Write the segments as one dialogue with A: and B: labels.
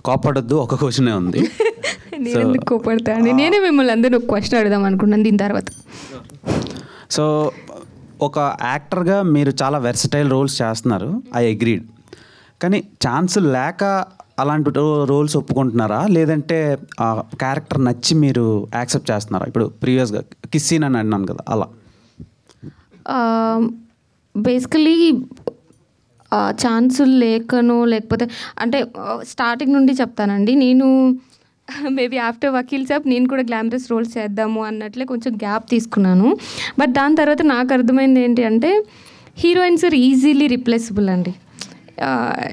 A: కోపడొద్దు, ఒక క్వశ్చనే ఉంది.
B: నేను ఎందుకు కోపడతా అండి, నేనే మిమ్మల్ని అందరూ ఒక క్వశ్చన్ అడుగుదాం అనుకున్నాను దీని తర్వాత.
A: సో ఒక యాక్టర్గా మీరు చాలా వెర్సటైల్ రోల్స్ చేస్తున్నారు, ఐ అగ్రీడ్. కానీ ఛాన్స్ లేక అలాంటి రోల్స్ ఒప్పుకుంటున్నారా, లేదంటే ఆ క్యారెక్టర్ నచ్చి మీరు యాక్సెప్ట్ చేస్తున్నారా? ఇప్పుడు ప్రీవియస్గా కిస్ సీన్ అని అన్నాను కదా, అలా.
B: బేసికలీ ఛాన్సులు లేకనో లేకపోతే అంటే స్టార్టింగ్ నుండి చెప్తానండి, నేను మేబీ ఆఫ్టర్ వకీల్ సాబ్ నేను కూడా గ్లామరస్ రోల్స్ చేద్దాము అన్నట్లే కొంచెం గ్యాప్ తీసుకున్నాను. బట్ దాని తర్వాత నాకు అర్థమైంది ఏంటి అంటే హీరోయిన్స్ ఆర్ ఈజీలీ రిప్లేసబుల్ అండి.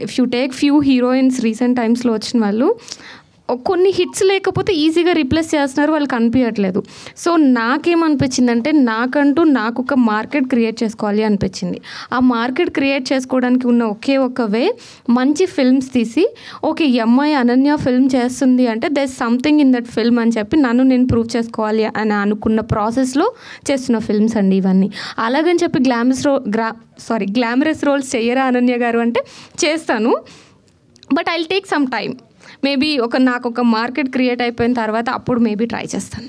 B: If you take few heroines recent టైమ్స్లో వచ్చిన వాళ్ళు కొన్ని హిట్స్ లేకపోతే ఈజీగా రీప్లేస్ చేస్తున్నారు, వాళ్ళు కనిపించట్లేదు. సో నాకేమనిపించిందంటే నాకు ఒక మార్కెట్ క్రియేట్ చేసుకోవాలి అనిపించింది. ఆ మార్కెట్ క్రియేట్ చేసుకోవడానికి ఉన్న ఒకే ఒక వే మంచి ఫిల్మ్స్ తీసి ఓకే ఈ అమ్మాయి అనన్య ఫిల్మ్ చేస్తుంది అంటే there something in that film అని చెప్పి నన్ను నేను ప్రూవ్ చేసుకోవాలి అని అనుకున్న ప్రాసెస్లో చేస్తున్న ఫిల్మ్స్ అండి ఇవన్నీ. అలాగని చెప్పి గ్లామరస్ రోల్స్ చెయ్యరా అనన్య గారు అంటే చేస్తాను, but I will take some time. Maybe నాకు ఒక మార్కెట్ క్రియేట్ అయిపోయిన తర్వాత అప్పుడు మేబీ ట్రై చేస్తాను.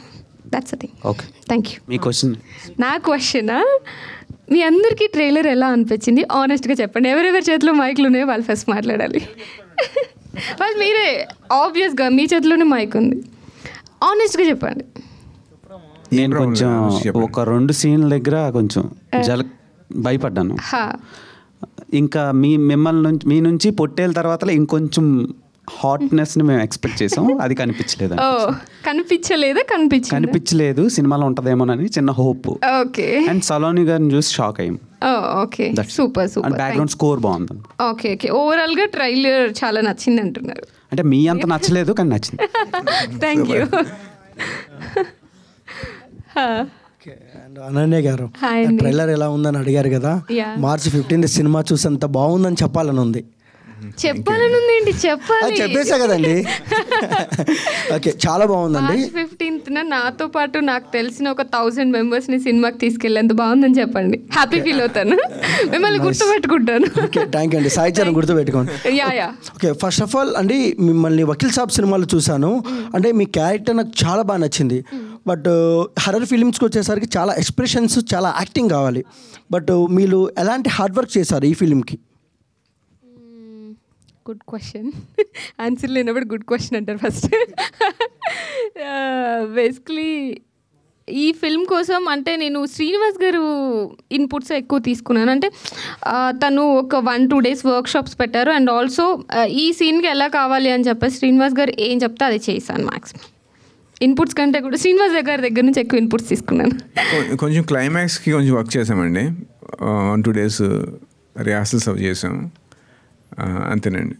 B: That's the thing.
A: Okay,
B: thank you.
A: Me question.
B: నా క్వశ్చనా, మీ అందరికీ ట్రైలర్ ఎలా అనిపించింది ఆనెస్ట్గా చెప్పండి. ఎవరెవరి చేతిలో మైక్లు ఉన్నాయో వాళ్ళు ఫస్ట్ మాట్లాడాలి. వాళ్ళు మీరే ఆబ్వియస్గా మీ చేతిలోనే మైక్ ఉంది, ఆనెస్ట్గా చెప్పండి.
A: నేను కొంచెం ఒక 2 సీన్ల దగ్గర కొంచెం భయపడ్డాను. ఇంకా మీ నుంచి పొట్టేల తర్వాత ఇంకొంచెం హాట్నెస్ని మేము ఎక్స్పెక్ట్ చేసాం, అది కనిపించలేదు. కనిపించలేదు, సినిమాలో ఉంటుందేమోనని చిన్న హోప్.
B: ఓకే.
A: అండ్ సలోని గారిని చూసి షాక్ అయ్యాం.
B: Okay, super.
A: And background score బాగుంది.
B: ఓకే. ఓవరాల్గా ట్రైలర్ చాలా నచ్చింది అంటున్నారు.
A: అంటే మీ అంత నచ్చలేదు కానీ నచ్చింది.
B: Thank you.
C: అండ్ అనన్య గారు, ట్రైలర్ ఎలా ఉందని అడిగారు కదా, March 15 సినిమా చూసేంత బాగుందని చెప్పాలని ఉంది. చెప్పేసా కదండి. ఓకే, చాలా బాగుందండి.
B: March 15th నాతో పాటు నాకు తెలిసిన ఒక 1000 మెంబర్స్ని సినిమాకి తీసుకెళ్ళేంత బాగుందని చెప్పండి. హ్యాపీ ఫీల్ అవుతాను, మిమ్మల్ని గుర్తుపెట్టుకుంటాను.
C: ఓకే, థ్యాంక్ యూ అండి. సాయి చరణ్ గుర్తుపెట్టుకోండి. ఓకే, ఫస్ట్ ఆఫ్ ఆల్ అండి మిమ్మల్ని వకీల్ సాబ్ సినిమాలో చూశాను. అంటే మీ క్యారెక్టర్ నాకు చాలా బాగా నచ్చింది. బట్ హర్రర్ ఫిలిమ్స్కి వచ్చేసరికి చాలా ఎక్స్ప్రెషన్స్, చాలా యాక్టింగ్ కావాలి. బట్ మీరు ఎలాంటి హార్డ్ వర్క్ చేశారు ఈ ఫిలింకి?
B: Good question. ఆన్సర్ లేనప్పుడు గుడ్ క్వశ్చన్ అంటారు ఫస్ట్. బేసిక్లీ ఈ ఫిల్మ్ కోసం అంటే నేను శ్రీనివాస్ గారు ఇన్పుట్స్ ఎక్కువ తీసుకున్నాను. అంటే తను ఒక 1-2 days వర్క్షాప్స్ పెట్టారు. అండ్ ఆల్సో ఈ సీన్కి ఎలా కావాలి అని చెప్పేసి శ్రీనివాస్ గారు ఏం చెప్తే అది చేశాను. మ్యాక్సిమం ఇన్పుట్స్ కంటే కూడా శ్రీనివాస్ గారి దగ్గర నుంచి ఎక్కువ ఇన్పుట్స్ తీసుకున్నాను.
D: కొంచెం క్లైమాక్స్కి కొంచెం వర్క్ చేసామండి. 1-2 days రిహార్సల్స్ అవి చేసాం, అంతేనండి.